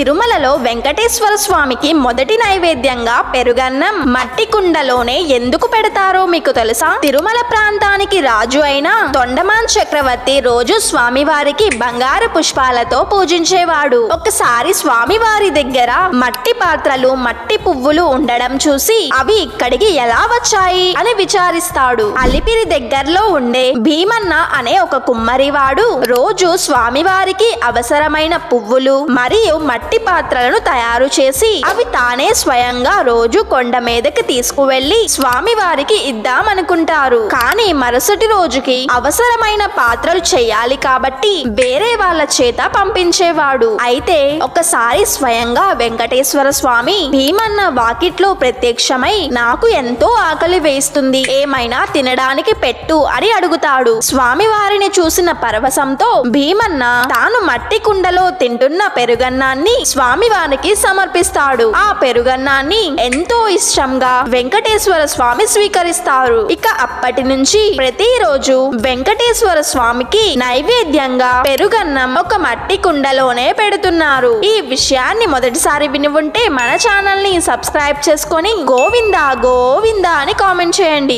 తిరుమలలో వెంకటేశ్వర స్వామికి మొదటి నైవేద్యంగా పెరుగన్నం మట్టి కుండలోనే ఎందుకు పెడతారో మీకు తెలుసా? తిరుమల ప్రాంతానికి రాజు అయిన తొండమాన్ చక్రవర్తి రోజు స్వామివారికి బంగారు పుష్పాలతో పూజించేవాడు. ఒకసారి స్వామివారి దగ్గర మట్టి పాత్రలు మట్టి పువ్వులు ఉండడం చూసి అవి ఇక్కడికి ఎలా వచ్చాయి అని విచారిస్తాడు. అలిపిరి దగ్గరలో ఉండే భీమన్న అనే ఒక కుమ్మరివాడు రోజు స్వామివారికి అవసరమైన పువ్వులు మరియు మట్టి పాత్రలను తయారు చేసి అవి తానే స్వయంగా రోజు కొండ మీదకి తీసుకువెళ్లి స్వామివారికి ఇద్దామనుకుంటారు. కానీ మరుసటి రోజుకి అవసరమైన పాత్రలు చేయాలి కాబట్టి వేరే వాళ్ళ చేత పంపించేవాడు. అయితే ఒకసారి స్వయంగా వెంకటేశ్వర స్వామి భీమన్న వాకిట్లో ప్రత్యక్షమై నాకు ఎంతో ఆకలి వేస్తుంది, ఏమైనా తినడానికి పెట్టు అని అడుగుతాడు. స్వామివారిని చూసిన పరవశంతో భీమన్న తాను మట్టి కుండలో తింటున్న పెరుగన్నాన్ని స్వామివారికి సమర్పిస్తాడు. ఆ పెరుగన్నాన్ని ఎంతో ఇష్టంగా వెంకటేశ్వర స్వామి స్వీకరిస్తారు. ఇక అప్పటి నుంచి ప్రతిరోజు వెంకటేశ్వర స్వామికి నైవేద్యంగా పెరుగన్నం ఒక మట్టి కుండలోనే పెడుతున్నారు. ఈ విషయాన్ని మొదటిసారి విని ఉంటే మన ఛానల్ ని సబ్స్క్రైబ్ చేసుకొని గోవిందా గోవిందా అని కామెంట్ చేయండి.